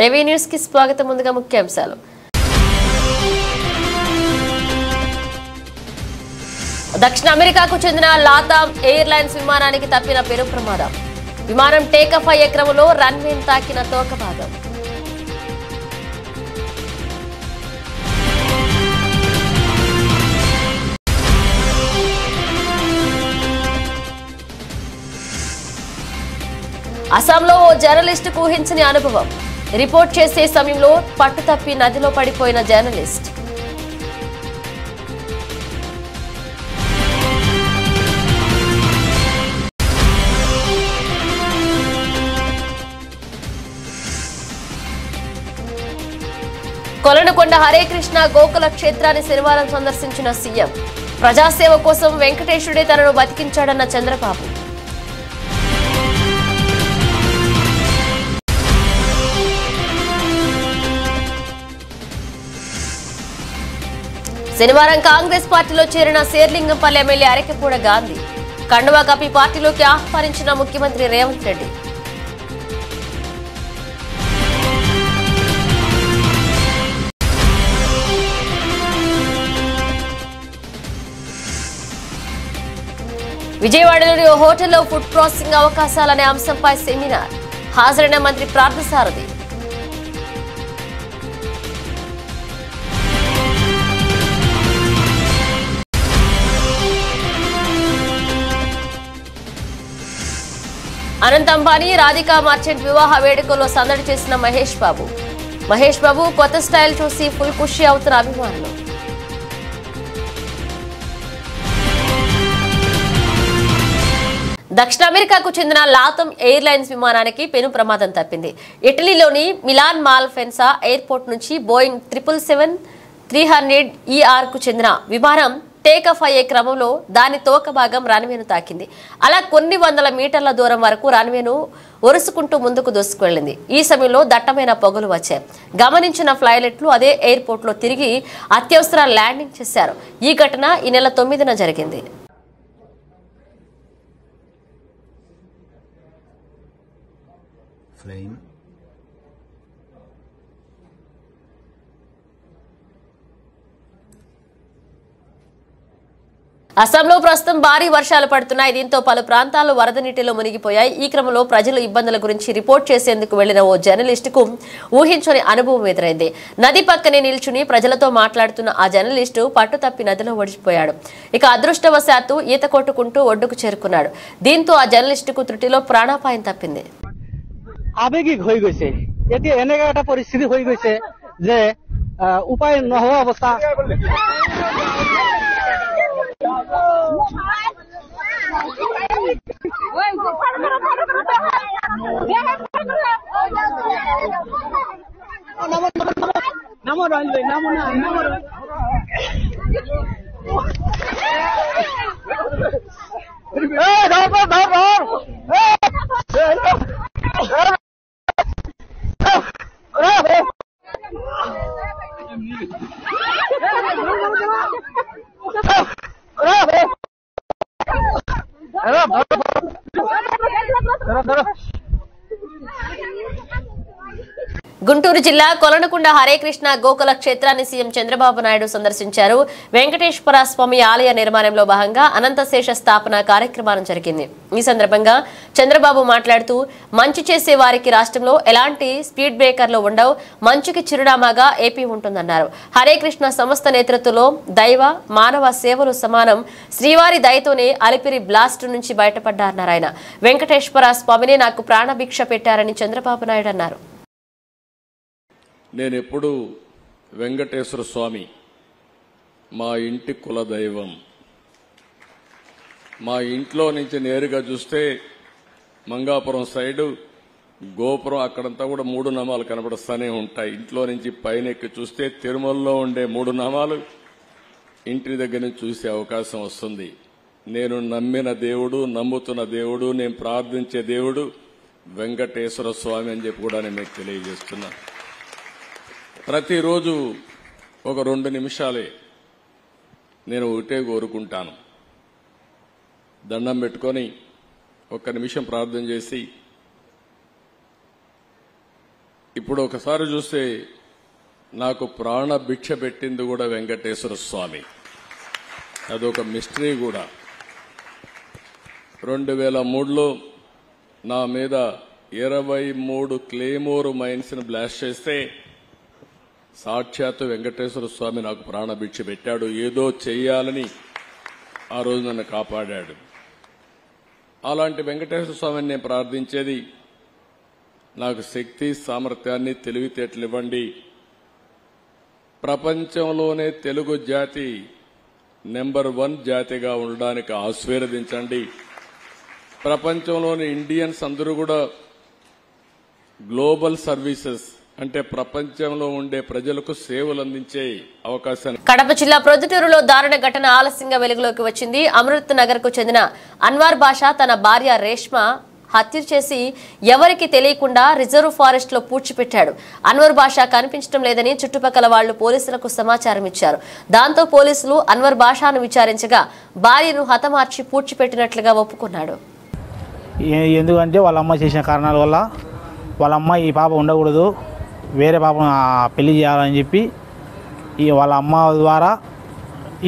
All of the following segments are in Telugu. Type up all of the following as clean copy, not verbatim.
ఏవీ న్యూస్ కి స్వాగతం. ముందుగా ముఖ్యాంశాలు. దక్షిణ అమెరికాకు చెందిన లాతామ్ ఎయిర్లైన్స్ విమానానికి తప్పిన పెను ప్రమాదం. విమానం టేకాఫ్ అయ్యే క్రమంలో రన్వేను తాకిన తోక భాగం. అస్సాంలో ఓ జర్నలిస్టుకు ఊహించని అనుభవం. రిపోర్ట్ చేసే సమయంలో పట్టుతప్పి నదిలో పడిపోయిన జర్నలిస్ట్. కొలనుకొండ హరే కృష్ణ గోకుల క్షేత్రాన్ని శనివారం సందర్శించిన సీఎం. ప్రజాసేవ కోసం వెంకటేశ్వరుడే తనను బతికించాడన్న చంద్రబాబు. శనివారం కాంగ్రెస్ పార్టీలో చేరిన శేర్లింగంపల్లి ఎమ్మెల్యే అరకెపూడ గాంధీ. కండువా కప్పి పార్టీలోకి ఆహ్వానించిన ముఖ్యమంత్రి రేవంత్ రెడ్డి. విజయవాడలోని ఓ హోటల్లో ఫుడ్ ప్రాసెసింగ్ అవకాశాలనే అంశంపై సెమినార్. హాజరైన మంత్రి పార్థసారథి. అనంత్ అంబానీ రాధికా మర్చెంట్ వివాహ వేడుకల్లో సందడి చేసిన మహేష్ బాబు. మహేష్ బాబు కొత్త స్టైల్ చూసి ఫుల్ ఖుషి అవుతున్న అభిమానులు. దక్షిణ అమెరికాకు చెందిన లాతమ్ ఎయిర్లైన్స్ విమానానికి పెను ప్రమాదం తప్పింది. ఇటలీలోని మిలాన్ మాల్ఫెన్సా ఎయిర్పోర్ట్ నుంచి బోయింగ్ 777-300ER కు చెందిన విమానం టేకాఫ్ అయ్యే క్రమంలో దాని తోక భాగం రన్వేను తాకింది. అలా కొన్ని వందల మీటర్ల దూరం వరకు రన్వేను ఒరుసుకుంటూ ముందుకు దూసుకువెళ్లింది. ఈ సమయంలో దట్టమైన పొగలు వచ్చాయి. గమనించిన ఫ్లైలెట్లు అదే ఎయిర్పోర్ట్ లో తిరిగి అత్యవసర ల్యాండింగ్ చేశారు. ఈ ఘటన ఈ నెల 9న జరిగింది. అస్సాంలో ప్రస్తుతం భారీ వర్షాలు పడుతున్నాయి. దీంతో పలు ప్రాంతాలు వరద నీటిలో మునిగిపోయాయి. ఈ క్రమంలో ప్రజలు ఇబ్బందుల గురించి రిపోర్ట్ చేసేందుకు వెళ్లిన ఓ జర్నలిస్టుకు ఊహించని అనుభవం ఎదురైంది. నది పక్కనే నిల్చుని ప్రజలతో మాట్లాడుతున్న ఆ జర్నలిస్టు పట్టుతప్పి నదిలో ఒడిచిపోయాడు. ఇక అదృష్టవశాత్తు ఈత కొట్టుకుంటూ ఒడ్డుకు చేరుకున్నాడు. దీంతో ఆ జర్నలిస్టుకు త్రుటిలో ప్రాణాపాయం తప్పింది. আবেগিক হয়ে গেছে, এটি এনেকা একটা পরিস্থিতি হয়ে গেছে যে উপায় নহওয়া অবস্থা। గుంటూరు జిల్లా కొలనుకొండ హరే కృష్ణ గోకుల క్షేత్రాన్ని సీఎం చంద్రబాబు నాయుడు సందర్శించారు. వెంకటేశ్వర స్వామి ఆలయ నిర్మాణంలో భాగంగా అనంతశేష స్థాపన కార్యక్రమం జరిగింది. ఈ సందర్భంగా చంద్రబాబు మాట్లాడుతూ మంచి చేసే వారికి రాష్ట్రంలో ఎలాంటి స్పీడ్ బ్రేకర్లు ఉండవు, మంచుకి చిరునామాగా ఏపీ ఉంటుందన్నారు. హరే కృష్ణ సంస్థ నేతృత్వంలో దైవ మానవ సేవలు సమానం. శ్రీవారి దయతోనే అలిపిరి బ్లాస్ట్ నుంచి బయటపడ్డారన్నారు ఆయన. వెంకటేశ్వర స్వామిని నాకు ప్రాణభిక్ష పెట్టారని చంద్రబాబు నాయుడు అన్నారు. నేను ఎప్పుడు వెంకటేశ్వర స్వామి మా ఇంటి కులదైవం. మా ఇంట్లో నుంచి నేరుగా చూస్తే మంగాపురం సైడు గోపురం అక్కడంతా కూడా 3 నామాలు కనబడుస్తూనే ఉంటాయి. ఇంట్లో నుంచి పైన ఎక్కి చూస్తే తిరుమలలో ఉండే 3 నామాలు ఇంటి దగ్గర నుంచి చూసే అవకాశం వస్తుంది. నేను నమ్మిన దేవుడు, నమ్ముతున్న దేవుడు, నేను ప్రార్థించే దేవుడు వెంకటేశ్వర స్వామి అని చెప్పి కూడా నేను మీకు తెలియజేస్తున్నా. ప్రతిరోజు ఒక 2 నిమిషాలే నేను ఒకటే కోరుకుంటాను. దండం పెట్టుకొని 1 నిమిషం ప్రార్థన చేసి ఇప్పుడు ఒకసారి చూస్తే నాకు ప్రాణ భిక్ష పెట్టింది కూడా వెంకటేశ్వర స్వామి. అదొక మిస్టరీ కూడా. 2003లో నా మీద 23 క్లేమోర్ మైన్స్ ని బ్లాస్ట్ చేస్తే సాక్షాత్తు వెంకటేశ్వర స్వామి నాకు ప్రాణభిక్ష పెట్టాడు. ఏదో చెయ్యాలని ఆ రోజు నన్ను కాపాడాడు. అలాంటి వెంకటేశ్వర స్వామిని నేను ప్రార్థించేది, నాకు శక్తి, సామర్థ్యాన్ని, తెలివితేటలు ఇవ్వండి. ప్రపంచంలోనే తెలుగు జాతి నెంబర్ 1 జాతిగా ఉండడానికి ఆశీర్వదించండి. ప్రపంచంలోని ఇండియన్స్ అందరూ కూడా గ్లోబల్ సర్వీసెస్ అంటే ప్రపంచంలో ఉండే ప్రజలకు సేవలు అందించే అవకాశాన్ని. కడప జిల్లా ప్రొద్దుటూరులో దారుణ ఘటన ఆలస్యంగా వెలుగులోకి వచ్చింది. అమృత్ నగర్ కు చెందిన అన్వర్ బాషా తన భార్య రేష్మ హత్య చేసి ఎవరికి తెలియకుండా రిజర్వ్ ఫారెస్ట్ లో పూడ్చిపెట్టాడు. అన్వర్ బాషా కనిపించడం లేదని చుట్టుపక్కల వాళ్లు పోలీసులకు సమాచారం ఇచ్చారు. దాంతో పోలీసులు అన్వర్ బాషాను విచారించగా భార్యను హతమార్చి పూడ్చిపెట్టినట్లుగా ఒప్పుకున్నాడు. ఎందుకంటే వాళ్ళ అమ్మ చేసిన కారణాల వల్ల వాళ్ళ అమ్మ ఈ పాప ఉండకూడదు, వేరే పాపను పెళ్లి చేయాలని చెప్పి వాళ్ళ అమ్మ ద్వారా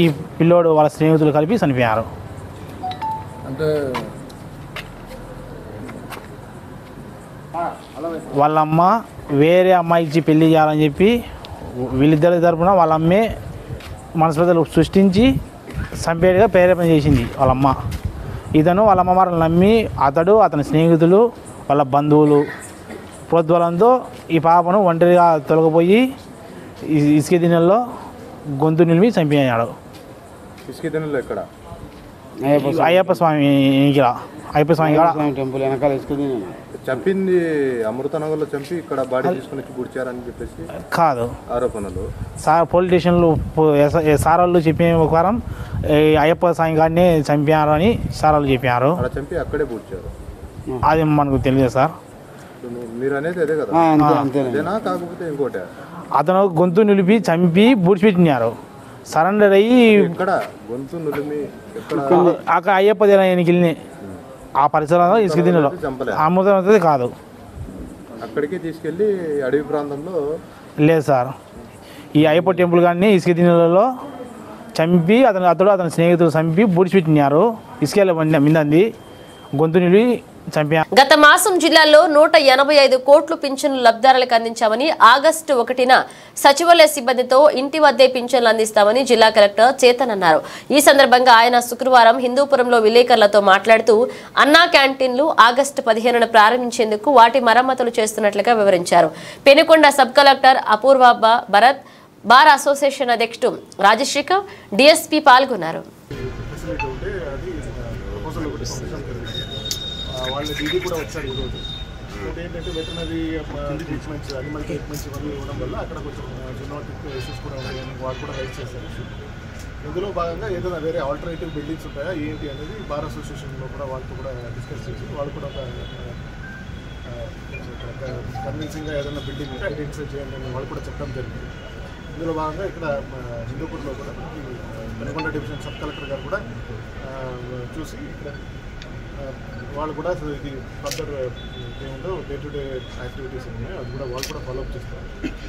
ఈ పిల్లోడు వాళ్ళ స్నేహితులు కలిపి చనిపోయారు. అంటే వాళ్ళ అమ్మ వేరే అమ్మాయి ఇచ్చి పెళ్లి చేయాలని చెప్పి వీళ్ళిద్దరి తరపున వాళ్ళ అమ్మే మనస్పర్ధలు సృష్టించి చంపేట్టుగా ప్రేరేపణ చేసింది వాళ్ళ అమ్మ. ఇతను వాళ్ళ అమ్మ మాటలు నమ్మి అతడు, అతని స్నేహితులు, వాళ్ళ బంధువులు ప్రోద్బలంతో ఈ పాపను ఒంటరిగా తొలగిపోయి ఇసుక దిన్నెల్లో గొంతు నిలిమి చంపేయాడు. ఇసుక దిన్నెలో ఎక్కడ? అయ్యప్ప స్వామి అయ్యప్ప స్వామి టెంపుల్ వెనకాల ఇసుక దిన్నె. చంపింది అమృతనగర్లో చంపి ఇక్కడ బాడీ తీసుకుని వచ్చి గుడిచారని చెప్పేసి కాదు ఆరోపణలు. పోలీస్ స్టేషన్లో సార్ వాళ్ళు చెప్పిన ప్రకారం అయ్యప్ప స్వామి గారిని చంపారు అని సార్ వాళ్ళు చెప్పారు. అక్కడ చంపి అక్కడే పూడ్చారు. అది మనకు తెలియదు సార్. మీరు అనేది అదే కదా? అదేనా కాకపోతే ఇంకోటి? అతను గొంతు నిలిపి చంపి బూడ్చిపెట్టినారు. సరెండర్ అయ్యి ఇక్కడ గొంతు నిలిమి అక్కడ అయ్యప్ప దేనికి ఆ పరిసరంలో ఇసుక దిన్నెలో అమృతం కాదు. అక్కడికి తీసుకెళ్లి అడవి ప్రాంతంలో లేదు సార్. ఈ అయ్యప్ప టెంపుల్ గారిని ఇసుక దిన్నెలలో చంపి అతని స్నేహితులు చంపి బూడిచిపెట్టినారు. ఇసుక మిందంది గొంతు నిలిపి చంపారు. గత మాసం జిల్లాలో 185 కోట్లు పింఛన్లు లబ్ధిదారులకు అందించామని, ఆగస్టు 1న సచివాలయ సిబ్బందితో ఇంటి వద్దే పింఛన్లు అందిస్తామని జిల్లా కలెక్టర్ చేతన్ అన్నారు. ఈ సందర్భంగా ఆయన శుక్రవారం హిందూపురంలో విలేకరులతో మాట్లాడుతూ అన్నా క్యాంటీన్లు ఆగస్టు 15న ప్రారంభించేందుకు వాటి మరమ్మతులు చేస్తున్నట్లుగా వివరించారు. పెనుకొండ సబ్ కలెక్టర్ అపూర్వ భరత్, బార్ అసోసియేషన్ అధ్యక్షుడు రాజశేఖర్, డిఎస్పీ పాల్గొన్నారు. వాళ్ళ డీడీ కూడా వచ్చారు ఈరోజు. ఇంకోటి ఏంటంటే వెటర్నరీ ట్రీట్మెంట్స్, అనిమల్ ట్రీట్మెంట్స్ ఇవన్నీ ఇవ్వడం వల్ల అక్కడ కొంచెం జూనోటిక్ ఇష్యూస్ కూడా ఉన్నాయని వాళ్ళు కూడా రైజ్ చేశారు ఇష్యూ. ఇందులో భాగంగా ఏదైనా వేరే ఆల్టర్నేటివ్ బిల్డింగ్స్ ఉంటాయా ఏంటి అనేది బార్ అసోసియేషన్లో కూడా వాళ్ళతో కూడా డిస్కస్ చేసి వాళ్ళు కూడా ఒక కన్విన్సింగ్గా ఏదైనా బిల్డింగ్ ఐడెంటిఫై చేయండి అని వాళ్ళు కూడా చెప్పడం జరిగింది. ఇందులో భాగంగా ఇక్కడ హిందూపూర్లో కూడా పెనుకొండ డివిజన్ సబ్ కలెక్టర్ గారు కూడా చూసి ఇక్కడ వాళ్ళు కూడా ఇది ఫర్దర్ ఏముందో డే టు డే యాక్టివిటీస్ ఉన్నాయో అది కూడా వాళ్ళు కూడా ఫాలోఅప్ చేస్తారు.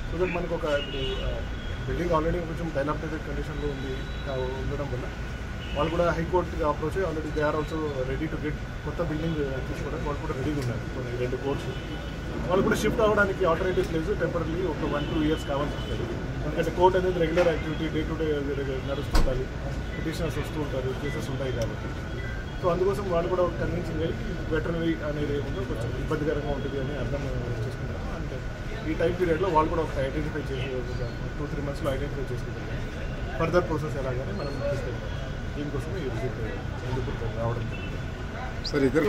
సో దట్ మనకు ఒక ఇప్పుడు బిల్డింగ్ ఆల్రెడీ కొంచెం డైలాపిటేటెడ్ కండిషన్లో ఉండడం వల్ల వాళ్ళు కూడా హైకోర్టుకి అప్రోచ్ అయ్యి already they are also ready to get కొత్త బిల్డింగ్ తీసుకోవడానికి వాళ్ళు కూడా రెడీగా ఉన్నారు. కొన్ని 2 కోర్సు వాళ్ళు కూడా షిఫ్ట్ అవ్వడానికి ఆల్టర్నేటివ్ ప్లేస్ టెంపరీ ఒక 1-2 ఇయర్స్ కావాల్సి వస్తుంది. ఎందుకంటే కోర్ట్ అనేది regular activity day to day నడుస్తుంటారు, పిటిషనర్స్ వస్తూ ఉంటారు, కేసెస్ ఉంటాయి కాబట్టి. సో అందుకోసం వాళ్ళు కూడా కన్విన్సింగ్ అయ్యి వెటర్నరీ అనేది ఏముందో కొంచెం ఇబ్బందికరంగా ఉంటుంది అని అర్థం చేసుకుంటారు. అంటే ఈ టైం పీరియడ్లో వాళ్ళు కూడా ఒకటి ఐడెంటిఫై చేసి 2-3 మంత్స్లో ఐడెంటిఫై చేసుకుంటారు. ఫర్దర్ ప్రాసెస్ ఎలాగానే మనం తీసుకెళ్తాం. దీనికోసం ఈ విజిట్ ఎందుకు రావడం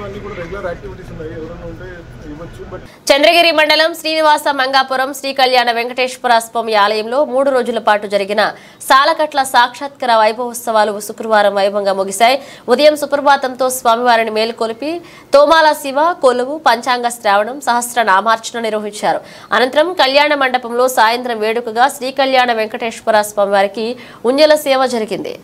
అన్నీ కూడా రెగ్యులర్ యాక్టివిటీస్ ఉన్నాయి. ఎవరైనా ఉంటే ఇవ్వచ్చు. బట్ చంద్రగిరి మండలం శ్రీనివాస మంగాపురం శ్రీ కళ్యాణ వెంకటేశ్వర స్వామి ఆలయంలో 3 రోజుల పాటు జరిగిన సాలకట్ల సాక్షాత్కార వైభవోత్సవాలు శుక్రవారం వైభవంగా ముగిశాయి. ఉదయం సుప్రభాతంతో స్వామివారిని మేలుకొలిపి తోమాల శివ కొలువు, పంచాంగ శ్రావణం, సహస్రనామార్చన నిర్వహించారు. అనంతరం కళ్యాణ మండపంలో సాయంత్రం వేడుకగా శ్రీ కళ్యాణ వెంకటేశ్వర స్వామివారికి ఉంజల సేవ జరిగింది.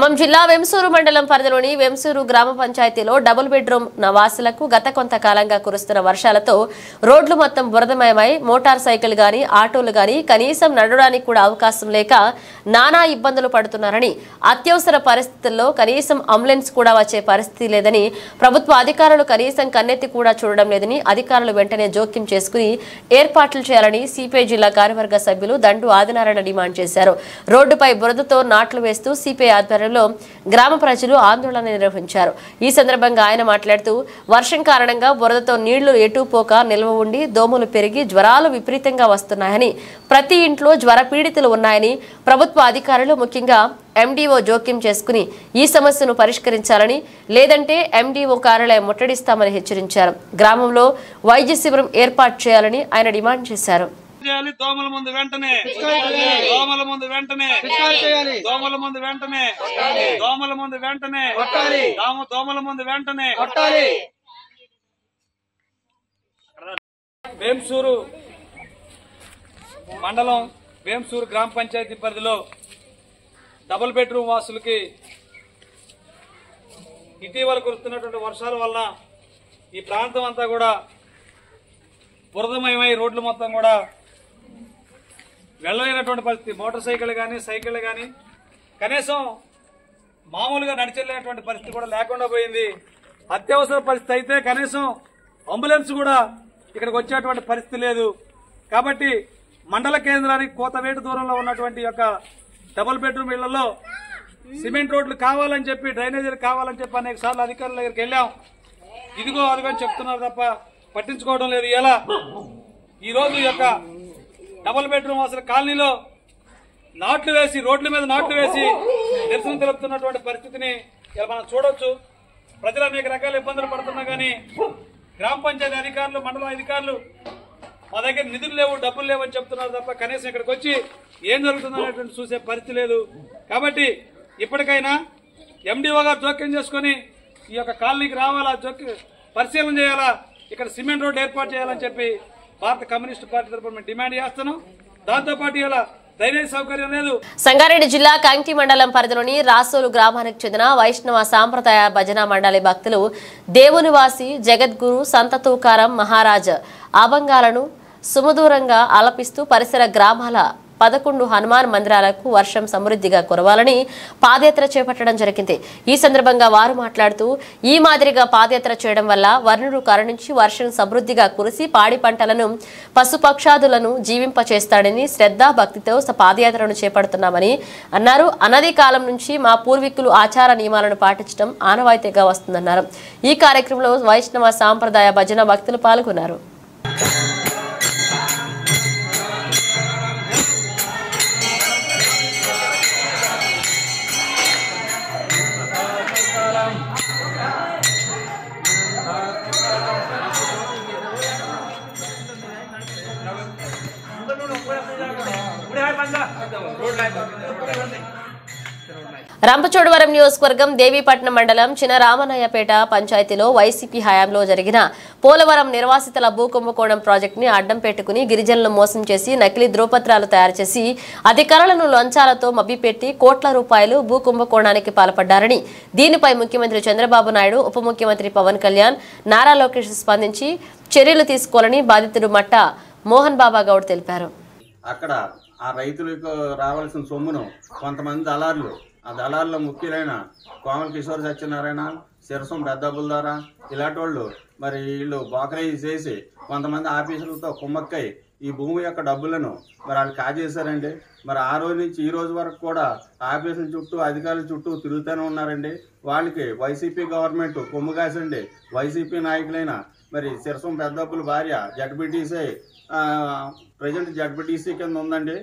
ఖమ్మం జిల్లా వెంసూరు మండలం పరిధిలోని వెంసూరు గ్రామ పంచాయతీలో డబుల్ బెడ్రూమ్ నివాసులకు గత కొంతకాలంగా కురుస్తున్న వర్షాలతో రోడ్లు మొత్తం బురదమయమై మోటార్ సైకిల్ గాని ఆటోలు గాని కనీసం నడవడానికి కూడా అవకాశం లేక నానా ఇబ్బందులు పడుతున్నారని, అత్యవసర పరిస్థితుల్లో కనీసం అంబులెన్స్ కూడా వచ్చే పరిస్థితి లేదని, ప్రభుత్వ అధికారులు కనీసం కన్నెత్తి కూడా చూడడం లేదని అధికారులు వెంటనే జోక్యం చేసుకుని ఏర్పాట్లు చేయాలని సిపిఐ జిల్లా కార్యవర్గ సభ్యులు దండు ఆదినారాయణ డిమాండ్ చేశారు. రోడ్డుపై బురదతో నాట్లు వేస్తూ సిపిఐ ఆధ్వర్యంలో గ్రామ ప్రజలు ఆందోళన నిర్వహించారు. ఈ సందర్భంగా ఆయన మాట్లాడుతూ వర్షం కారణంగా బురదతో నీళ్లు ఎటుపోక నిల్వ ఉండి దోమలు పెరిగి జ్వరాలు విపరీతంగా వస్తున్నాయని, ప్రతి ఇంట్లో జ్వర పీడితులు ఉన్నాయని, ప్రభుత్వ అధికారులు ముఖ్యంగా ఎండీఓ జోక్యం చేసుకుని ఈ సమస్యను పరిష్కరించాలని, లేదంటే ఎండీఓ కార్యాలయం ముట్టడిస్తామని హెచ్చరించారు. గ్రామంలో వైద్య శిబిరం ఏర్పాటు చేయాలని ఆయన డిమాండ్ చేశారు. దోమల ముందు వెంటనే దోమల ముందు వెంటనే దోమల ముందు వెంటనే దోమల ముందు వెంటనే దోమల ముందు వెంటనే వేంసూరు మండలం వేంసూరు గ్రామ పంచాయతీ పరిధిలో డబుల్ బెడ్రూమ్ వాసులకి ఇటీవల కురుస్తున్నటువంటి వర్షాల వల్ల ఈ ప్రాంతం అంతా కూడా బురదమయమై రోడ్లు మొత్తం కూడా వెళ్ళలేనటువంటి పరిస్థితి. మోటార్ సైకిల్ కానీ సైకిళ్ళు కానీ కనీసం మామూలుగా నడిచెళ్ళేటువంటి పరిస్థితి కూడా లేకుండా పోయింది. అత్యవసర పరిస్థితి అయితే కనీసం అంబులెన్స్ కూడా ఇక్కడికి వచ్చేటువంటి పరిస్థితి లేదు. కాబట్టి మండల కేంద్రానికి కోతవేటు దూరంలో ఉన్నటువంటి యొక్క డబుల్ బెడ్రూమ్ ఇళ్లలో సిమెంట్ రోడ్లు కావాలని చెప్పి, డ్రైనేజీలు కావాలని చెప్పి అనేక సార్లు అధికారుల దగ్గరికి వెళ్ళాం. ఇదిగో అదిగో అని చెప్తున్నారు తప్ప పట్టించుకోవడం లేదు. ఎలా ఈ రోజు యొక్క డబుల్ బెడ్రూమ్ అసలు కాలనీలో నాట్లు వేసి, రోడ్ల మీద నాట్లు వేసి నిరసన తెలుపుతున్నటువంటి పరిస్థితిని ఇలా మనం చూడొచ్చు. ప్రజలు అనేక రకాల ఇబ్బందులు పడుతున్నా కానీ గ్రామ పంచాయతీ అధికారులు, మండల అధికారులు మా దగ్గర నిధులు లేవు, డబ్బులు లేవు అని చెప్తున్నారు తప్ప కనీసం ఇక్కడికి వచ్చి ఏం జరుగుతుందనేటువంటి చూసే పరిస్థితి లేదు. కాబట్టి ఇప్పటికైనా ఎండీఓ గారు జోక్యం చేసుకుని ఈ యొక్క కాలనీకి రావాలా, పరిశీలన చేయాలా, ఇక్కడ సిమెంట్ రోడ్డు ఏర్పాటు చేయాలని చెప్పి భారత కమ్యూనిస్టు పార్టీ తరఫున మేము డిమాండ్ చేస్తున్నాం. దాంతోపాటు ఇలా డ్రైనేజ్ సౌకర్యం లేదు. సంగారెడ్డి జిల్లా కంకి మండలం పరిధిలోని రాసోలు గ్రామానికి చెందిన వైష్ణవ సాంప్రదాయ భజన మండలి భక్తులు దేవునివాసి జగద్గురు సంత తూకారం మహారాజ్ అభంగాలను సుమధురంగా ఆలపిస్తూ పరిసర గ్రామాల 11 హనుమాన్ మందిరాలకు వర్షం సమృద్ధిగా కురవాలని పాదయాత్ర చేపట్టడం జరిగింది. ఈ సందర్భంగా వారు మాట్లాడుతూ, ఈ మాదిరిగా పాదయాత్ర చేయడం వల్ల వర్ణుడు కరుణించి వర్షం సమృద్ధిగా కురిసి పాడి పంటలను, పశుపక్షాదులను జీవింపచేస్తాడని శ్రద్ధా భక్తితో పాదయాత్రను చేపడుతున్నామని అన్నారు. అనది కాలం నుంచి మా పూర్వీకులు ఆచార నియమాలను పాటించడం ఆనవాయితీగా వస్తుందన్నారు. ఈ కార్యక్రమంలో వైష్ణవ సాంప్రదాయ భజన భక్తులు పాల్గొన్నారు. రంపచోడవరం నియోజకవర్గం దేవీపట్నం మండలం చినరామన్నయ్యపేట పంచాయతీలో వైసీపీ హయాంలో జరిగిన పోలవరం నిర్వాసితుల భూ కుంభకోణం ప్రాజెక్టుని అడ్డం పెట్టుకుని గిరిజనులను మోసం చేసి నకిలీ ధ్రువపత్రాలు తయారు చేసి అధికారులను లంచాలతో మభ్యపెట్టి కోట్ల రూపాయలు భూ కుంభకోణానికి పాల్పడ్డారని, దీనిపై ముఖ్యమంత్రి చంద్రబాబు నాయుడు, ఉప ముఖ్యమంత్రి పవన్ కళ్యాణ్, నారా లోకేష్ స్పందించి చర్యలు తీసుకోవాలని బాధితుడు మట్ట మోహన్ బాబా గౌడ్ తెలిపారు. అక్కడ ఆ రైతులకు రావాల్సిన సొమ్మును కొంతమంది దళారులు, ఆ దళారులో ముఖ్యులైన కోమల కిషోర్ సత్యనారాయణ, శిరసం పెద్దబ్బుల ద్వారా ఇలాంటి వాళ్ళు మరి వీళ్ళు బోకరేజ్ చేసి కొంతమంది ఆఫీసులతో కుమ్మక్కై ఈ భూమి యొక్క డబ్బులను మరి వాళ్ళు కాజేశారండి. మరి ఆ రోజు నుంచి ఈ రోజు వరకు కూడా ఆఫీసుల చుట్టూ, అధికారుల చుట్టూ తిరుగుతూనే ఉన్నారండి. వాళ్ళకి వైసీపీ గవర్నమెంట్ కొమ్ము కాసండి. వైసీపీ నాయకులైన మరి శిరసం పెద్దబ్బుల భార్య జడ్పీటీసీ, ప్రజెంట్ జడ్పీటీసీ కింద ఉందండి.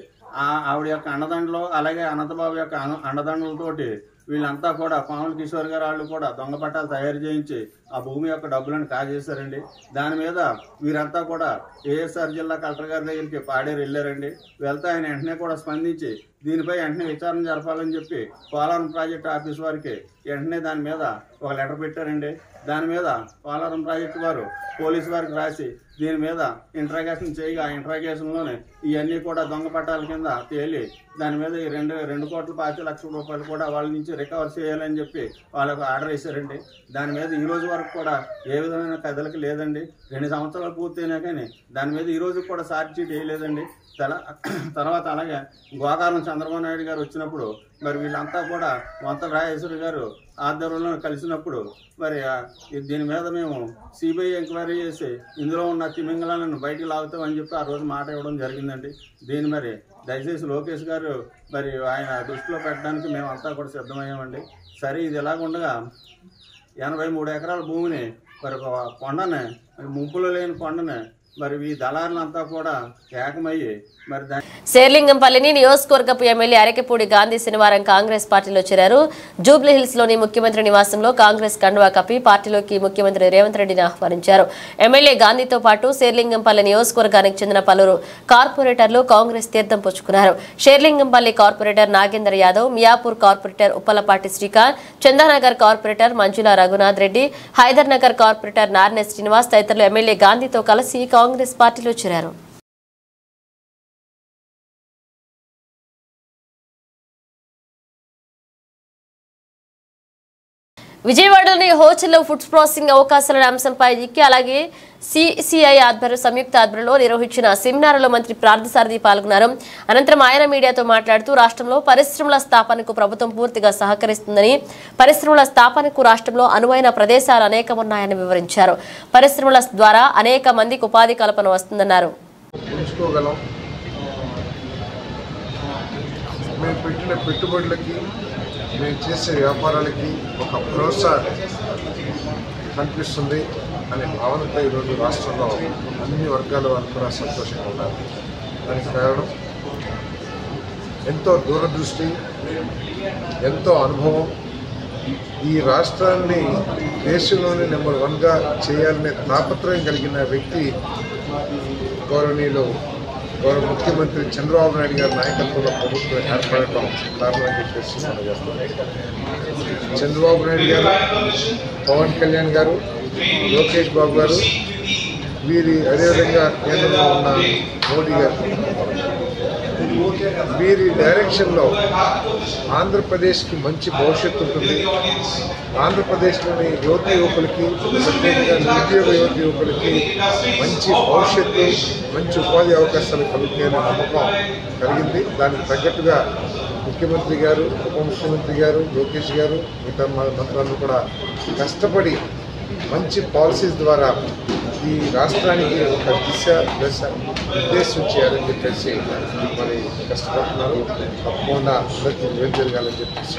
ఆవిడ యొక్క అండదండలు, అలాగే అనంతబాబు యొక్క అండదండలతోటి వీళ్ళంతా కూడా కోమల కిషోర్ గారు వాళ్ళు కూడా దొంగ పట్టాలు తయారు చేయించి ఆ భూమి యొక్క డబ్బులను కాజేశారండి. దాని మీద వీరంతా కూడా ఏఎస్ఆర్ జిల్లా కలెక్టర్ గారి దగ్గరికి పాడేరు వెళ్ళారండి. వెళ్తే ఆయన వెంటనే కూడా స్పందించి దీనిపై వెంటనే విచారణ జరపాలని చెప్పి పోలవరం ప్రాజెక్టు ఆఫీస్ వారికి వెంటనే దాని మీద ఒక లెటర్ పెట్టారండి. దాని మీద పోలవరం ప్రాజెక్టు వారు పోలీసు వారికి రాసి దీని మీద ఇంట్రాగేషన్ చేయగా ఆ ఇంట్రాగేషన్లోనే ఇవన్నీ కూడా దొంగ పట్టాల కింద తేలి దాని మీద ఈ 2,25,00,000 కూడా వాళ్ళ నుంచి రికవర్ చేయాలని చెప్పి వాళ్ళకు ఆర్డర్ వేశారండి. దాని మీద ఈ రోజు వరకు కూడా ఏ విధమైన కథలకి లేదండి. 2 సంవత్సరాలు పూర్తయినా కానీ దాని మీద ఈ రోజు కూడా ఛార్జ్ షీట్ వేయలేదండి. తర్వాత అలాగే గోకారం చంద్రబాబు నాయుడు గారు వచ్చినప్పుడు మరి వీళ్ళంతా కూడా వంతల రాజేశ్వరి గారు ఆధ్వర్యంలో కలిసినప్పుడు మరి దీని మీద మేము సిబిఐ ఎంక్వైరీ చేసి ఇందులో ఉన్న తిమింగళాలను బయటికి లాగుతామని చెప్పి ఆ రోజు మాట ఇవ్వడం జరిగిందండి. దీన్ని మరి దయచేసి లోకేష్ గారు మరి ఆయన దృష్టిలో పెట్టడానికి మేమంతా కూడా సిద్ధమయ్యామండి. సరే ఇది ఎలాగుండగా 83 ఎకరాల భూమిని మరి ఒక కొండని ముంపులో లేని కొండని మరి ఈ దళారులంతా కూడా ఏకమయ్యి మరి శేర్లింగంపల్లిని నియోజకవర్గపు ఎమ్మెల్యే అరకెపూడి గాంధీ శనివారం కాంగ్రెస్ పార్టీలో చేరారు. జూబ్లీహిల్స్ లోని ముఖ్యమంత్రి నివాసంలో కాంగ్రెస్ కండువా కప్పి పార్టీలోకి ముఖ్యమంత్రి రేవంత్ రెడ్డిని ఆహ్వానించారు. ఎమ్మెల్యే గాంధీతో పాటు శేర్లింగంపల్లి నియోజకవర్గానికి చెందిన పలువురు కార్పొరేటర్లు కాంగ్రెస్ తీర్థం పుచ్చుకున్నారు. Serilingampally corporator Nagender Yadav, Miyapur corporator Uppalapati Srikanth, Chandanagar corporator Manjula Raghunath Reddy, Hyder Nagar corporator Narne Srinivas తదితరులు ఎమ్మెల్యే గాంధీతో కలిసి కాంగ్రెస్ పార్టీలో చేరారు. విజయవాడలోని హోటల్లో ఫుడ్ ప్రాసెసింగ్ అవకాశాల అంశంపై అలాగే సిసిఐ సంయుక్త ఆధ్వర్యంలో నిర్వహించిన సెమినార్లో మంత్రి పార్థసారథి పాల్గొన్నారు. అనంతరం ఆయన మీడియాతో మాట్లాడుతూ రాష్ట్రంలో పరిశ్రమల స్థాపనకు ప్రభుత్వం పూర్తిగా సహకరిస్తుందని, పరిశ్రమల స్థాపనకు రాష్ట్రంలో అనువైన ప్రదేశాలు అనేకమున్నాయని వివరించారు. పరిశ్రమల ద్వారా అనేక మందికి ఉపాధి కల్పన వస్తుందన్నారు. మేము చేసే వ్యాపారాలకి ఒక భరోసా కనిపిస్తుంది అనే భావనతో ఈరోజు రాష్ట్రంలో అన్ని వర్గాల వారు కూడా సంతోషంగా ఉన్నారు. దానికి కారణం ఎంతో దూరదృష్టి, ఎంతో అనుభవం. ఈ రాష్ట్రాన్ని దేశంలోనే నెంబర్ 1గా చేయాలనే తాపత్రయం కలిగిన వ్యక్తి గౌరవ ముఖ్యమంత్రి చంద్రబాబు నాయుడు గారి నాయకత్వంలో ప్రభుత్వం ఏర్పడటం కారణం చెప్పేసి మనం చేస్తున్నాం. చంద్రబాబు నాయుడు గారు, పవన్ కళ్యాణ్ గారు, లోకేష్ బాబు గారు, అదేవిధంగా కేంద్రంలో ఉన్న మోడీ గారు, వీరి డైరెక్షన్లో ఆంధ్రప్రదేశ్కి మంచి భవిష్యత్తు ఉంటుంది. ఆంధ్రప్రదేశ్లోని యువతి యువకులకి, ప్రత్యేకంగా నిరుద్యోగ యువతి యువకులకి మంచి భవిష్యత్తు, మంచి ఉపాధి అవకాశాలు కలుగుతాయనే నమ్మకం కలిగింది. దానికి తగ్గట్టుగా ముఖ్యమంత్రి గారు, ఉప ముఖ్యమంత్రి గారు, లోకేష్ గారు, మిగతా మంత్రులు కూడా కష్టపడి మంచి పాలసీస్ ద్వారా ఈ రాష్ట్రానికి ఒక దశ నిర్దేశం చేయాలని చెప్పేసి మరి కష్టపడుతున్నారు. తప్పకుండా జరగాలని చెప్పేసి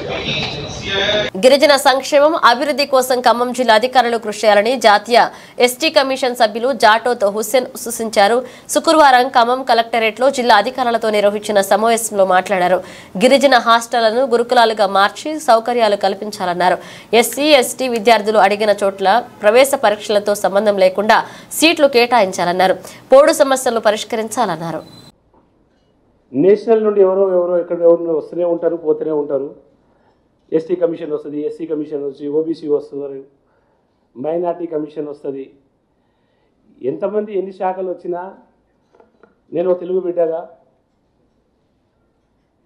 గిరిజన సంక్షేమం అభివృద్ధి కోసం ఖమ్మం జిల్లా అధికారులు కృషి చేయాలని జాతీయ ఎస్టీ కమిషన్ సభ్యులు జాటోత్ హుస్సేన్ సూచించారు. శుక్రవారం ఖమ్మం కలెక్టరేట్లో జిల్లా అధికారులతో నిర్వహించిన సమావేశంలో మాట్లాడారు. గిరిజన హాస్టళ్లను గురుకులాలుగా మార్చి సౌకర్యాలు కల్పించాలన్నారు. ఎస్సీ ఎస్టీ విద్యార్థులు అడిగిన చోట్ల ప్రవేశ పరీక్షలతో సంబంధం లేకుండా సీట్లు కేటాయించాలన్నారు. పోడు సమస్యలను పరిష్కరించాలన్నారు. నేషనల్ నుండి ఎవరో ఎవరు వస్తూనే ఉంటారు, పోతూనే ఉంటారు. ఎస్టీ కమిషన్ వస్తుంది, ఎస్సీ కమిషన్ వచ్చి, ఓబీసీ వస్తుంది, మైనార్టీ కమిషన్ వస్తుంది. ఎంతమంది ఎన్ని శాఖలు వచ్చినా నేను తెలుగు బిడ్డగా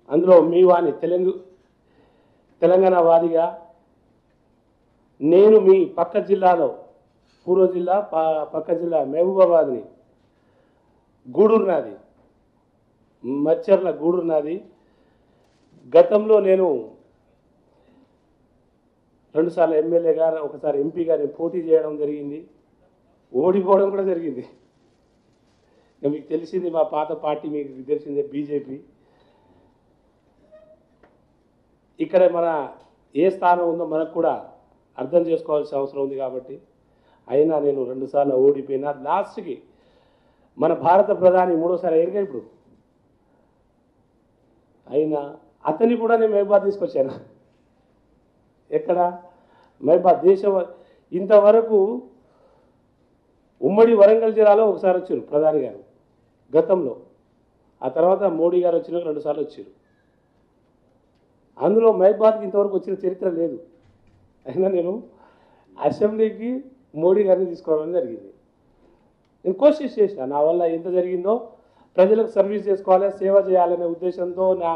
అందులో మీ వాణి తెలంగాణ వాదిగా నేను మీ పక్క జిల్లాలో పూర్వ జిల్లా పక్క జిల్లా మహబూబాబాద్ని గూడూరు నాది, మచ్చర్ల గూడూరు నాది. గతంలో నేను 2 సార్లు ఎమ్మెల్యేగా, ఒకసారి ఎంపీగా నేను పోటీ చేయడం జరిగింది, ఓడిపోవడం కూడా జరిగింది. మీకు తెలిసింది మా పాత పార్టీ, మీకు తెలిసిందే బీజేపీ. ఇక్కడ మన ఏ స్థానం ఉందో మనకు కూడా అర్థం చేసుకోవాల్సిన అవసరం ఉంది. కాబట్టి అయినా నేను 2 సార్లు ఓడిపోయినా లాస్ట్కి మన భారత ప్రధాని 3వసారి అయ్యారుగా ఇప్పుడు, అయినా అతన్ని కూడా నేను మహబాద్ తీసుకొచ్చాను. ఎక్కడ మహబాద్ దేశం ఇంతవరకు ఉమ్మడి వరంగల్ జిల్లాలో ఒకసారి వచ్చారు ప్రధాని గారు గతంలో. ఆ తర్వాత మోడీ గారు వచ్చినాక 2 సార్లు వచ్చారు. అందులో మహబాద్కి ఇంతవరకు వచ్చిన చరిత్ర లేదు. అయినా నేను అసెంబ్లీకి మోడీ గారిని తీసుకోవడం జరిగింది. నేను కోషిష్ చేసిన, నా వల్ల ఎంత జరిగిందో ప్రజలకు సర్వీస్ చేసుకోవాలి, సేవ చేయాలనే ఉద్దేశంతో నా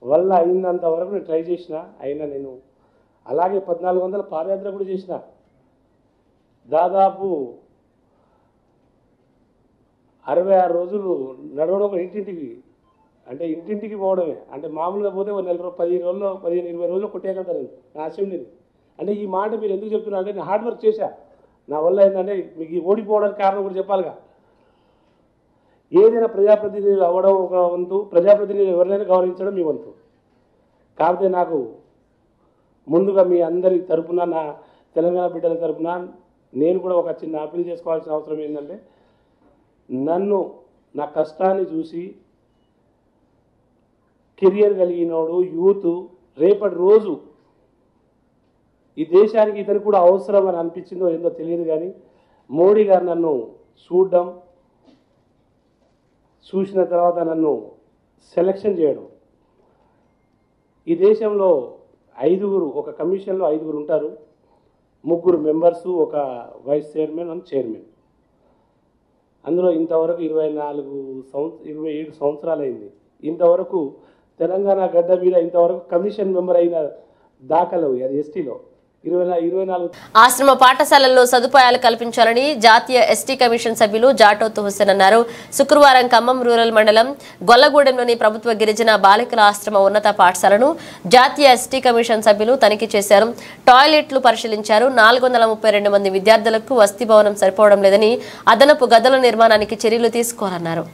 వల్ల అయినంత వరకు నేను ట్రై చేసిన. అయినా నేను అలాగే 1400 పాదయాత్ర కూడా చేసిన. దాదాపు 66 రోజులు నడవడం ఇంటింటికి, అంటే ఇంటింటికి పోవడమే. అంటే మామూలుగా పోతే ఒక 10 రోజుల్లో 15-20 రోజుల్లో కొట్టేయగలుగుతాను నా అసెంబ్లీని. అంటే ఈ మాట మీరు ఎందుకు చెప్తున్నా అంటే నేను హార్డ్ వర్క్ చేశా. నా వల్ల ఏంటంటే మీకు ఓడిపోవడానికి కారణం కూడా చెప్పాలిగా. ఏదైనా ప్రజాప్రతినిధి అవ్వడం ఒక వంతు, ప్రజాప్రతినిధి ఎవరినైనా గౌరవించడం మీ వంతు. కాకపోతే నాకు ముందుగా మీ అందరి తరపున, నా తెలంగాణ బిడ్డల తరపున నేను కూడా ఒక చిన్న అప్పీల్ చేసుకోవాల్సిన అవసరం ఏంటంటే, నన్ను నా కష్టాన్ని చూసి కెరియర్ కలిగినోడు యూత్ రేపటి రోజు ఈ దేశానికి ఇతను కూడా అవసరం అని అనిపించిందో ఏందో తెలియదు, కానీ మోడీ గారు నన్ను చూసిన తర్వాత నన్ను సెలక్షన్ చేయడం. ఈ దేశంలో 5 ఒక కమిషన్లో 5 ఉంటారు, 3 మెంబర్సు, ఒక వైస్ చైర్మన్ అండ్ చైర్మన్. అందులో ఇంతవరకు 27 సంవత్సరాలు అయింది. ఇంతవరకు తెలంగాణ గడ్డ మీద ఇంతవరకు కమిషన్ మెంబర్ అయిన దాఖలు అది ఎస్టీలో 24. ఆశ్రమ పాఠశాలల్లో సదుపాయాలు కల్పించాలని జాతీయ ఎస్టీ కమిషన్ సభ్యులు జాటోత్ హుస్సేన్ అన్నారు. శుక్రవారం ఖమ్మం రూరల్ మండలం గొల్లగూడెంలోని ప్రభుత్వ గిరిజన బాలికల ఆశ్రమ ఉన్నత పాఠశాలను జాతీయ ఎస్టీ కమిషన్ సభ్యులు తనిఖీ చేశారు. టాయిలెట్లు పరిశీలించారు. 432 మంది విద్యార్థులకు వసతి భవనం సరిపోవడం లేదని, అదనపు గదుల నిర్మాణానికి చర్యలు తీసుకోవాలన్నారు.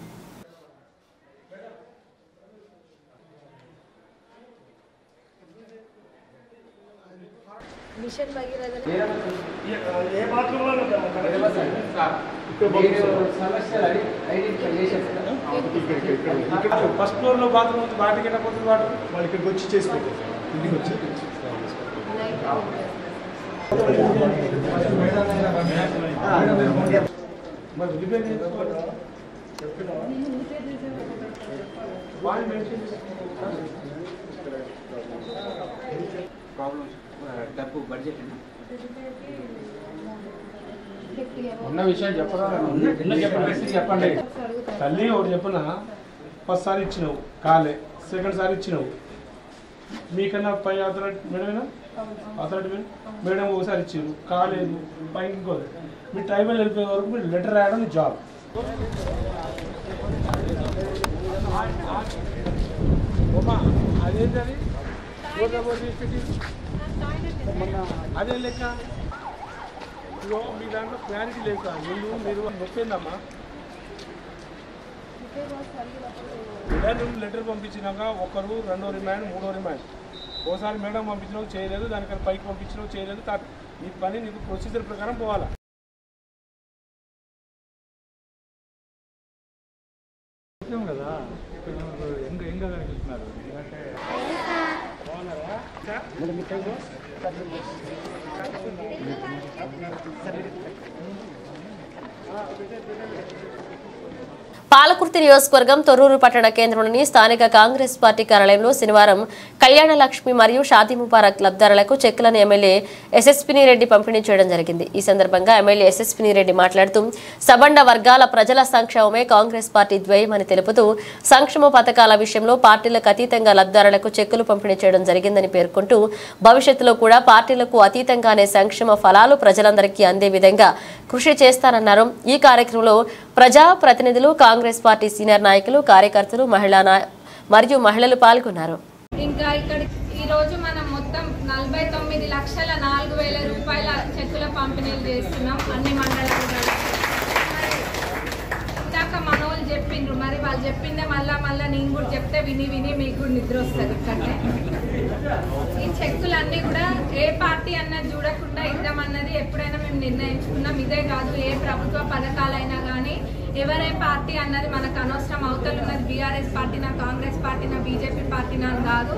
ఫస్ట్ ఫ్లోర్లో బాత్రూమ్ ఉంది, వాటికి వెళ్ళకపోతే వాళ్ళు ఇక్కడికి వచ్చి చేసి పెట్టారు. ఇంటికి వచ్చి ఉన్న విషయం చెప్పండి. తల్లి ఒకటి చెప్పనా, ఫస్ట్ సారి ఇచ్చినావు కాలే, సెకండ్ సారి ఇచ్చినావు, మీకన్నా పై అథారిటీ మేడం ఒకసారి ఇచ్చారు కాలేదు, పైకి ఇంకోది. మీ ట్రైబల్ వెళ్ళిపోయే వరకు మీరు లెటర్ రాయడం జాబ్. అదేంటది అదే లెక్క. మీ దాంట్లో క్లారిటీ లేక మీరు నొప్పిందమ్మా. లెటర్ పంపించినాక 1, 2 రిమాండ్, 3 రిమాండ్. ఓసారి మేడం పంపించినావు చేయలేదు, దానికన్నా పైకి పంపించినావు చేయలేదు. నీ పని నీకు ప్రొసీజర్ ప్రకారం పోవాలా. కదా ఎంగా కనిపిస్తున్నారు. పాలకుర్తి నియోజకవర్గం తొర్రూరు పట్టణ కేంద్రంలోని స్థానిక కాంగ్రెస్ పార్టీ కార్యాలయంలో శనివారం కళ్యాణ లక్ష్మి మరియు షాదీ ముబారక్ లబ్ధారులకు చెక్కులను ఎమ్మెల్యే ఎస్ఎస్పిని రెడ్డి పంపిణీ చేయడం జరిగింది. ఈ సందర్భంగా ఎమ్మెల్యే ఎస్ఎస్పిని రెడ్డి మాట్లాడుతూ సబండ వర్గాల ప్రజల సంక్షేమమే కాంగ్రెస్ పార్టీ ధ్యేయమని తెలుపుతూ సంక్షేమ పథకాల విషయంలో పార్టీలకు అతీతంగా లబ్ధారులకు చెక్కులు పంపిణీ చేయడం జరిగిందని పేర్కొంటూ భవిష్యత్తులో కూడా పార్టీలకు అతీతంగానే సంక్షేమ ఫలాలు ప్రజలందరికీ అందే విధంగా కృషి చేస్తానన్నారు. ఈ కార్యక్రమంలో ప్రజా ప్రతినిధులు, కాంగ్రెస్ పార్టీ సీనియర్ నాయకులు, కార్యకర్తలు, మహిళలు పాల్గొన్నారు. ఇంకా ఇక్కడ ఈ రోజు మనం మొత్తం 49,04,000 రూపాయల చెక్కుల పంపిణీలు చేస్తున్నాం అన్ని మండలాలు. ఇందాక మనోళ్ళు చెప్పిండ్రు, మరి వాళ్ళు చెప్పిందే మళ్ళా నేను కూడా చెప్తే విని మీకు కూడా నిద్ర వస్తుంది. ఇక్కడనే ఈ చెక్కులన్నీ కూడా ఏ పార్టీ అన్నది చూడకుండా ఇద్దామన్నది ఎప్పుడైనా మేము నిర్ణయించుకున్నాం. ఇదే కాదు, ఏ ప్రభుత్వ పథకాలైనా కానీ ఎవరే పార్టీ అన్నది మనకు అనవసరం. అవతలున్నది బీఆర్ఎస్ పార్టీనా, కాంగ్రెస్ పార్టీనా, బీజేపీ పార్టీనా అని కాదు.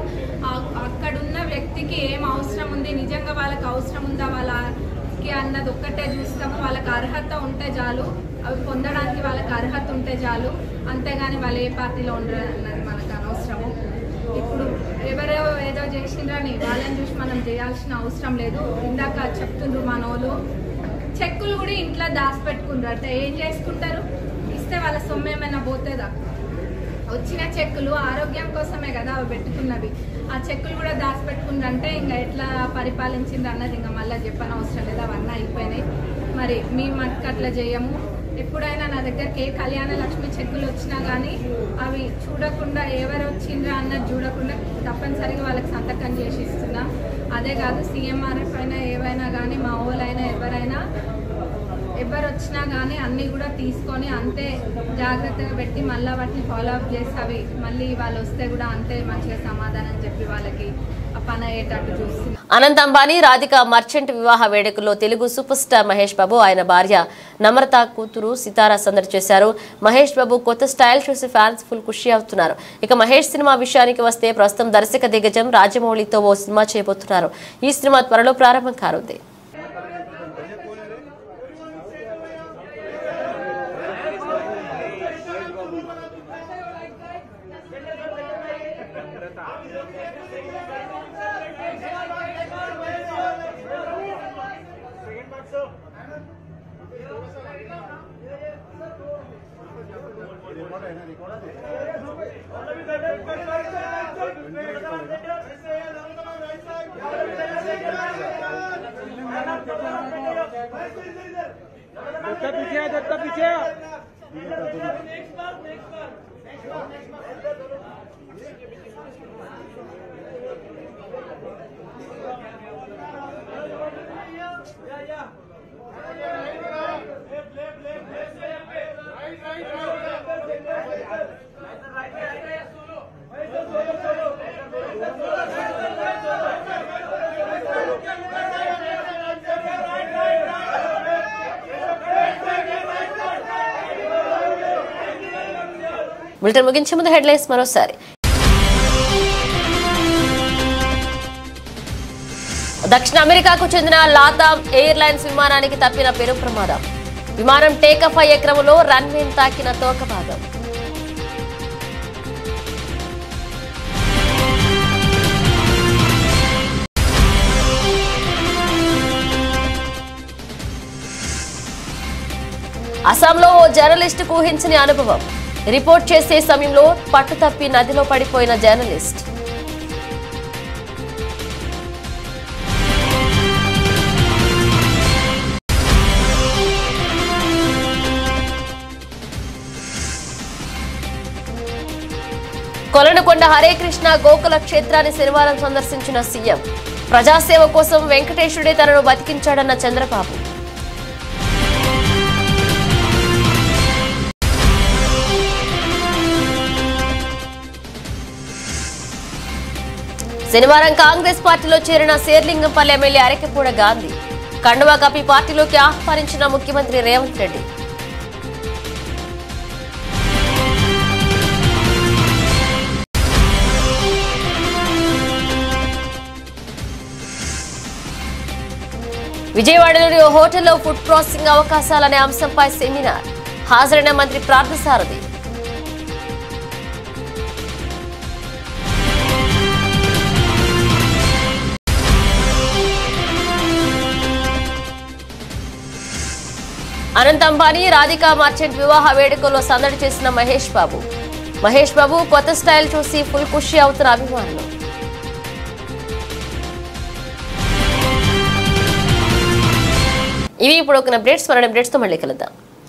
అక్కడున్న వ్యక్తికి ఏం అవసరం ఉంది, నిజంగా వాళ్ళకి అవసరం ఉందా వాళ్ళకి అన్నది ఒక్కటే చూస్తాము. వాళ్ళకి అర్హత ఉంటే చాలు, అవి పొందడానికి వాళ్ళకి అర్హత ఉంటే చాలు. అంతేగాని వాళ్ళు ఏ పార్టీలో ఉండరు అన్నది మనకు అనవసరము. ఇప్పుడు ఎవరో ఏదో చేసిండ్రని వాళ్ళని చూసి మనం చేయాల్సిన అవసరం లేదు. ఇందాక చెప్తుండ్రు మనోళ్ళు చెక్కులు కూడా ఇంట్లో దాచిపెట్టుకుంటారు. అంటే ఏం చేసుకుంటారు? ఇస్తే వాళ్ళ సొమ్ము ఏమైనా పోతుందా? వచ్చిన చెక్కులు ఆరోగ్యం కోసమే కదా అవి పెట్టుకున్నవి. ఆ చెక్కులు కూడా దాచిపెట్టుకుందంటే ఇంకా ఎట్లా పరిపాలించింది అన్నది ఇంకా మళ్ళీ చెప్పని అవసరం లేదు. అవన్నీ అయిపోయినాయి. మరి మేము మటుకు అట్లా చేయము. ఎప్పుడైనా నా దగ్గరికి ఏ కళ్యాణ లక్ష్మి చెక్కులు వచ్చినా కానీ అవి చూడకుండా ఎవరు వచ్చిండ్రా అన్నది చూడకుండా తప్పనిసరిగా వాళ్ళకి సంతకం చేసి ఇస్తున్నా. అదే కాదు సీఎంఆర్ఎఫ్ అయినా ఏవైనా కానీ మా వాళ్ళైనా ఎవరైనా ఎవరు వచ్చినా కానీ అన్నీ కూడా తీసుకొని అంతే జాగ్రత్తగా పెట్టి మళ్ళీ వాటిని ఫాలో అప్ చేసి అవి మళ్ళీ వాళ్ళు వస్తే కూడా అంతే మంచిగా సమాధానం చెప్పి వాళ్ళకి పని అయ్యేటట్టు చూస్తుంది. అనంత్ అంబానీ రాధిక మర్చెంట్ వివాహ వేడుకల్లో తెలుగు సూపర్ స్టార్ మహేష్ బాబు ఆయన భార్య నమ్రత కూతురు సితారా సందడి చేశారు. మహేష్ బాబు కొత్త స్టైల్ చూసి ఫ్యాన్స్ ఫుల్ ఖుషి అవుతున్నారు. ఇక మహేష్ సినిమా విషయానికి వస్తే ప్రస్తుతం దర్శక దిగ్గజం రాజమౌళితో ఓ సినిమా చేయబోతున్నారు. ఈ సినిమా త్వరలో ప్రారంభం కానుంది. బులెటిన్ ముగించే ముందు హెడ్లైన్స్ మరోసారి. దక్షిణ అమెరికాకు చెందిన లాతామ్ ఎయిర్లైన్స్ విమానానికి తప్పిన పెను ప్రమాదం. విమానం టేకాఫ్ అయ్యే క్రమంలో రన్వేను తాకిన తోక భాగం. అస్సాంలో ఓ జర్నలిస్టుకు ఊహించని అనుభవం. రిపోర్ట్ చేసే సమయంలో పట్టుతప్పి నదిలో పడిపోయిన జర్నలిస్ట్. కొలనుకొండ హరే కృష్ణ గోకుల క్షేత్రాన్ని శనివారం సందర్శించిన సీఎం. ప్రజాసేవ కోసం వెంకటేశ్వరుడే తనను బతికించాడన్న చంద్రబాబు. శనివారం కాంగ్రెస్ పార్టీలో చేరిన శేర్లింగంపల్లి ఎమ్మెల్యే అరకెపూడ గాంధీ. కండువా కప్పి పార్టీలోకి ఆహ్వానించిన ముఖ్యమంత్రి రేవంత్ రెడ్డి. విజయవాడలోని ఓ హోటల్లో ఫుడ్ ప్రాసెసింగ్ అవకాశాలనే అంశంపై సెమినార్. హాజరైన మంత్రి పార్థసారథి. అనంత్ అంబానీ రాధిక మర్చెంట్ వివాహ వేడుకల్లో సందడి చేసిన మహేష్ బాబు. మహేష్ బాబు కొత్త స్టైల్ చూసి ఫుల్ ఖుషి అవుతున్న అభిమానులు. ఇవి ఇప్పుడు ఒక అప్డేట్స్. మరో అప్డేట్స్ తో మళ్ళీ కలుద్దాం.